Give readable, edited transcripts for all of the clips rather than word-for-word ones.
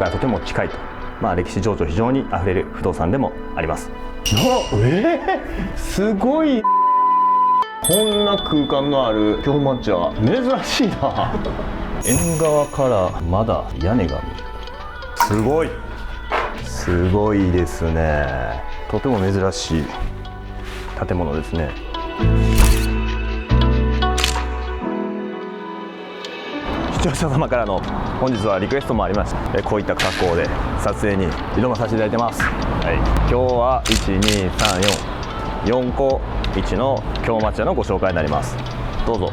からとても近いと、歴史情緒非常にあふれる不動産でもあります。すごい、こんな空間のある京町は珍しいな。縁側からまだ屋根が見える。すごいですね。とても珍しい建物ですね。視聴者様からの本日はリクエストもありまして、こういった格好で撮影に挑まさせていただいてます。今日は12344個1の京町屋のご紹介になります。どうぞ。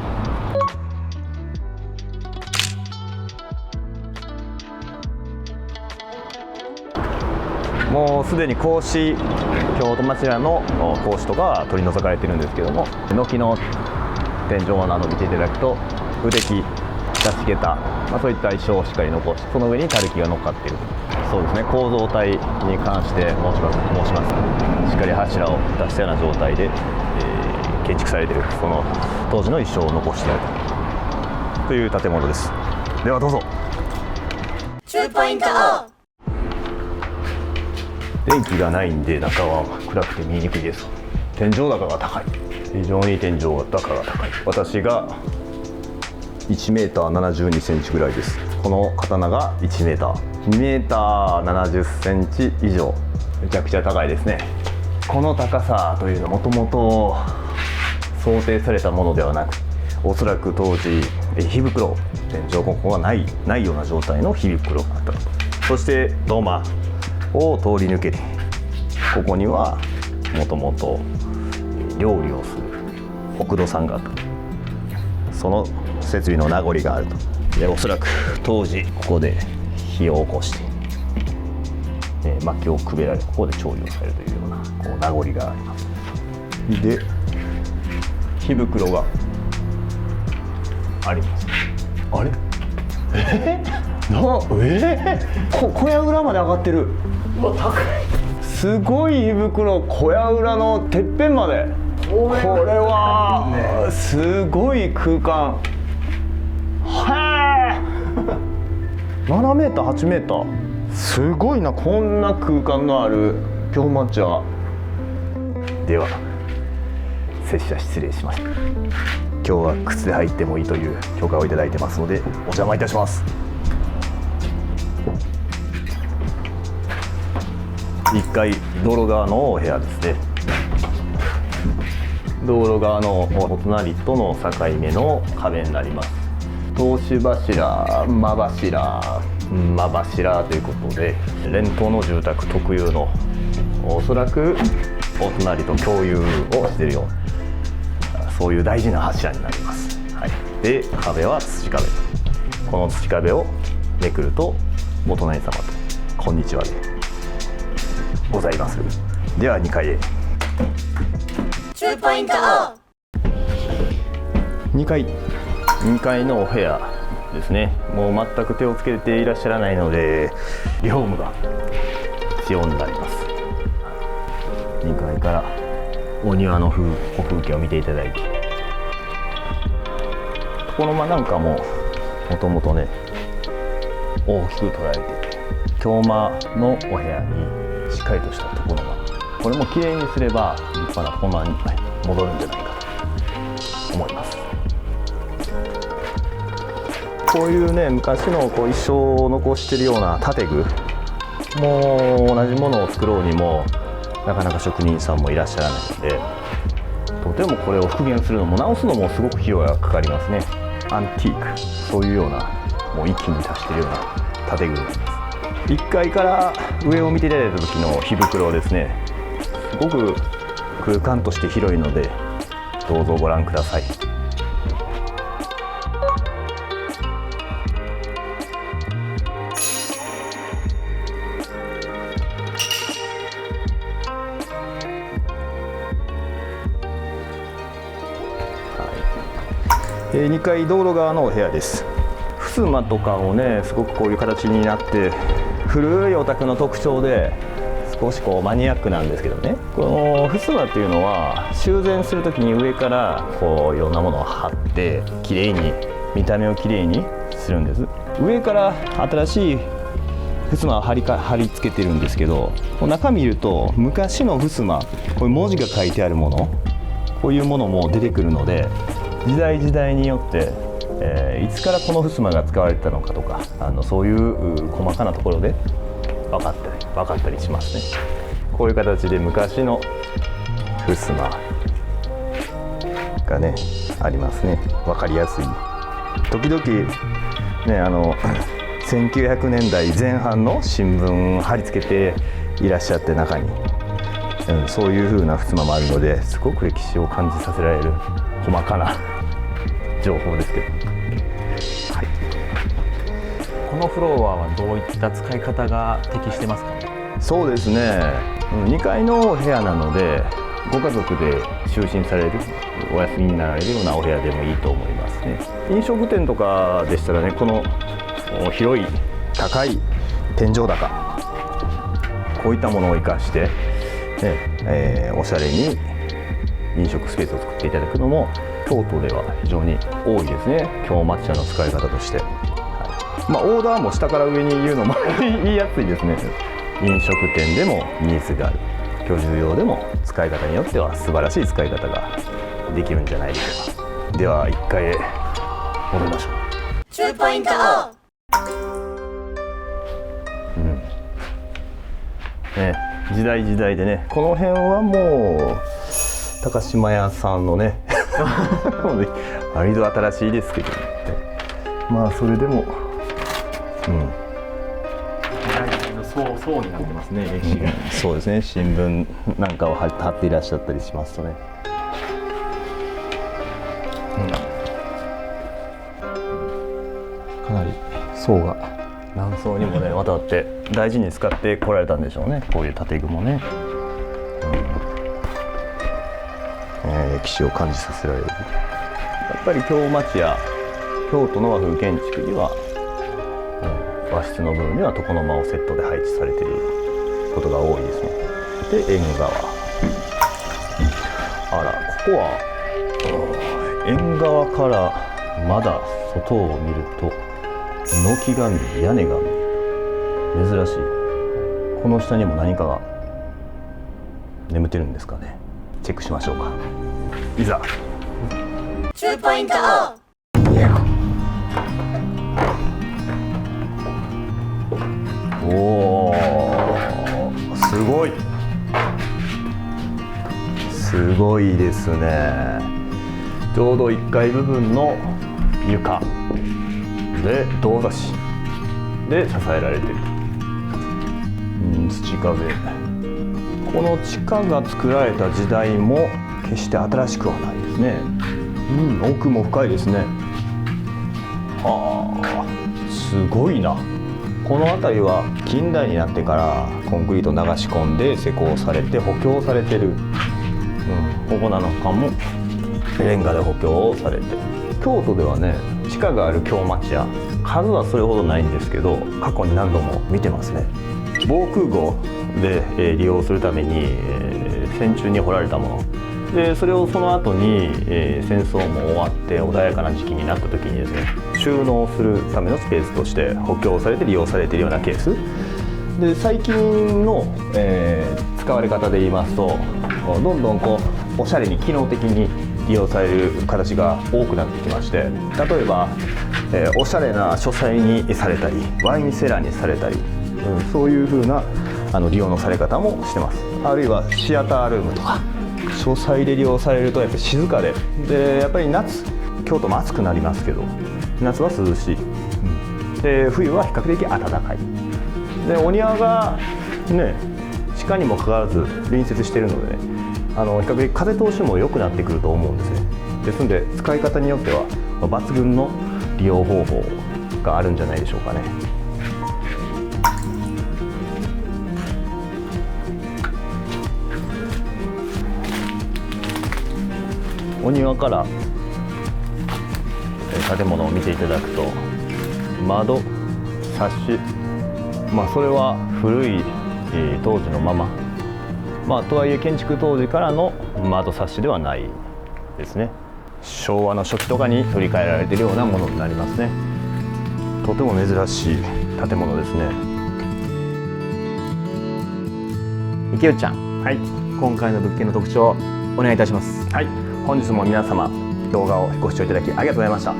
もうすでに格子、京都町屋の格子とかは取り除かれているんですけども、軒の天井などを見ていただくと、腕木、出し桁、そういった意匠をしっかり残し、その上に垂木が乗っかっている。そうですね、構造体に関して申しますしっかり柱を出したような状態で、建築されている、その当時の意匠を残しているという建物です。ではどうぞ。2ポイント。電気がないんで中は暗くて見えにくいです。天井高が高い、非常に天井高が高い。私が1メーター72センチぐらいです。この刀が1メーター2メーター70センチ以上、めちゃくちゃ高いですね。この高さというのはもともと想定されたものではなく、おそらく当時火袋、天井ここがないような状態の火袋があったと。そして土間を通り抜けて、ここにはもともと料理をする奥戸さんがあった。その設備の名残があると。でおそらく当時ここで火を起こして、薪をくべられ、ここで調理をされるというような名残があります。で火袋があります。あれ小屋裏まで上がってる。高い。すごい火袋、小屋裏のてっぺんまで。これはすごい空間。7メーター8メーター、すごいな。こんな空間のある京町屋では、拙者失礼しました。今日は靴で入ってもいいという許可をいただいてますので、お邪魔いたします。1階道路側のお部屋ですね。道路側のお隣との境目の壁になります。通し柱、間柱ということで、連棟の住宅特有の、おそらくお隣と共有をしているような、そういう大事な柱になります。で壁は土壁。この土壁をめくると、お隣様とこんにちはでございます。では2階へ。2ポイント。2階のお部屋ですね。もう全く手をつけていらっしゃらないので、リフォームが必要になります。2階からお庭の風景を見ていただいて、床の間なんかももともとね、大きく捉えてて、京間のお部屋にしっかりとした床の間、これもきれいにすれば立派な床間に戻るんじゃないかと思います。こういうね、昔の一生を残しているような建具、もう同じものを作ろうにもなかなか職人さんもいらっしゃらないので、とてもこれを復元するのも直すのもすごく費用がかかりますね。アンティーク、そういうような、もう一気に達しているような建具です。1階から上を見ていただいた時の火袋ですね、すごく空間として広いので、どうぞご覧ください。2階道路側のお部屋です。襖とかをね、すごくこういう形になって、古いお宅の特徴で少しマニアックなんですけどね、この襖っていうのは修繕する時に上からいろんなものを貼って綺麗に見た目を綺麗にするんです。上から新しい襖を貼り付けてるんですけど、中見ると昔の襖、こういう文字が書いてあるもの、こういうものも出てくるので、時代時代によって、いつからこの襖が使われてたのかとか、そういう細かなところで分かったりしますね。こういう形で昔の襖がねありますね。分かりやすい。時々ね、1900年代前半の新聞貼り付けていらっしゃって、中に、そういう風な襖もあるので、すごく歴史を感じさせられる細かな情報ですけど、はい、このフロアはどういった使い方が適してますかね？そうですね、2階の部屋なので、ご家族で就寝される、お休みになられるようなお部屋でもいいと思いますね。飲食店とかでしたらね、この広い高い天井高、こういったものを生かして、おしゃれに飲食スペースを作っていただくのも京都では非常に多いですね。京抹茶の使い方として、オーダーも下から上に言うのも言いやすいですね。飲食店でもニーズがある、居住用でも使い方によっては素晴らしい使い方ができるんじゃないでしょうか。では1階へ戻りましょう。2ポイント時代時代でね、この辺はもう高島屋さんのね割と新しいですけど、それでもそうになってますね、歴史が。そうですね、新聞なんかを貼っていらっしゃったりしますとね、かなり層が何層にもね渡って大事に使ってこられたんでしょうね、こういう建具もね、歴史を感じさせられる。やっぱり京町や京都の和風建築には、和室の部分には床の間をセットで配置されていることが多いですね。で、縁側、ここは縁側からまだ外を見ると軒が見え、屋根が見え、珍しい。この下にも何かが眠ってるんですかね。チェックしましょうか。いざ2ポイントおー、すごいすごいですね。ちょうど1階部分の床で銅差しで支えられている、土壁。この地下が作られた時代も決して新しくはないですね。奥も深いですね。すごいな。この辺りは近代になってからコンクリート流し込んで施工されて補強されてる、ここなのかもレンガで補強をされて、京都ではね地下がある京町屋、数はそれほどないんですけど、過去に何度も見てますね。防空壕で、利用するために、戦中に掘られたもので、それをその後に、戦争も終わって穏やかな時期になった時にですね、収納するためのスペースとして補強されて利用されているようなケースで、最近の、使われ方で言いますと、どんどんこうおしゃれに機能的に利用される形が多くなってきまして、例えば、おしゃれな書斎にされたりワインセラーにされたり、そういう風な利用のされ方もしてます。あるいはシアタールームとか書斎で利用されるとやっぱり静かで、やっぱり夏京都も暑くなりますけど、夏は涼しい、で冬は比較的暖かいで、お庭がね地下にもかかわらず隣接しているのでね、比較的風通しも良くなってくると思うんですね。ですので使い方によっては抜群の利用方法があるんじゃないでしょうかね。お庭から建物を見ていただくと、窓、サッシ、それは古い当時のまま、とはいえ建築当時からの窓サッシではないですね。昭和の初期とかに取り替えられているようなものになりますね。とても珍しい建物ですね。池内ちゃん、はい、今回の物件の特徴お願いいたします。はい、本日も皆様動画をご視聴いただきありがとうございました。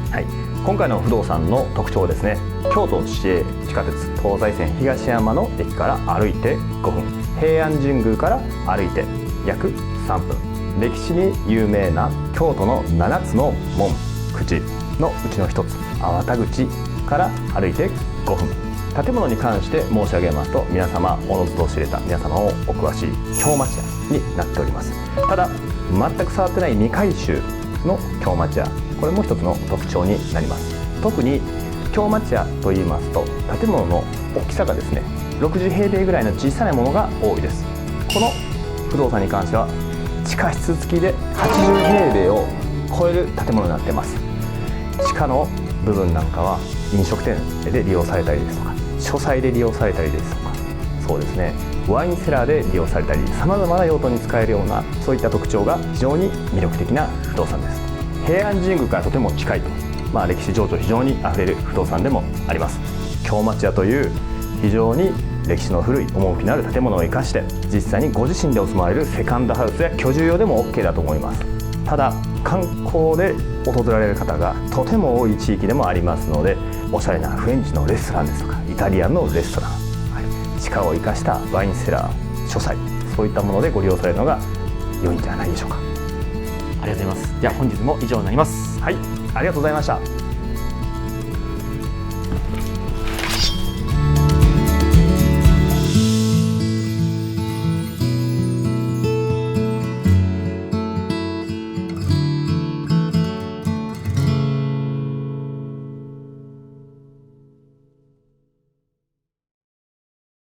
はい、今回の不動産の特徴ですね、京都市営地下鉄東西線東山の駅から歩いて5分、平安神宮から歩いて約3分、歴史に有名な京都の7つの門口のうちの一つ粟田口から歩いて5分。建物に関して申し上げますと、皆様おのずと知れた、皆様もお詳しい京町屋になっております。ただ全く触ってない未改修の京町屋、これも一つの特徴になります。特に京町屋といいますと、建物の大きさがですね60平米ぐらいの小さなものが多いです。この不動産に関しては地下室付きで80平米を超える建物になっています。地下の部分なんかは飲食店で利用されたりですとか、書斎で利用されたりですとか、そうですね、ワインセラーで利用されたり、さまざまな用途に使えるような、そういった特徴が非常に魅力的な不動産です。平安神宮からとても近いと、歴史情緒非常にあふれる不動産でもあります。京町屋という非常に歴史の古い趣のある建物を生かして、実際にご自身でお住まわれるセカンドハウスや居住用でも OK だと思います。ただ観光で訪れられる方がとても多い地域でもありますので、おしゃれなフレンチのレストランですとか、イタリアンのレストラン、地下を生かしたワインセラー、書斎、そういったものでご利用されるのが良いんじゃないでしょうか。ありがとうございます。じゃあ本日も以上になります。はい、ありがとうございました。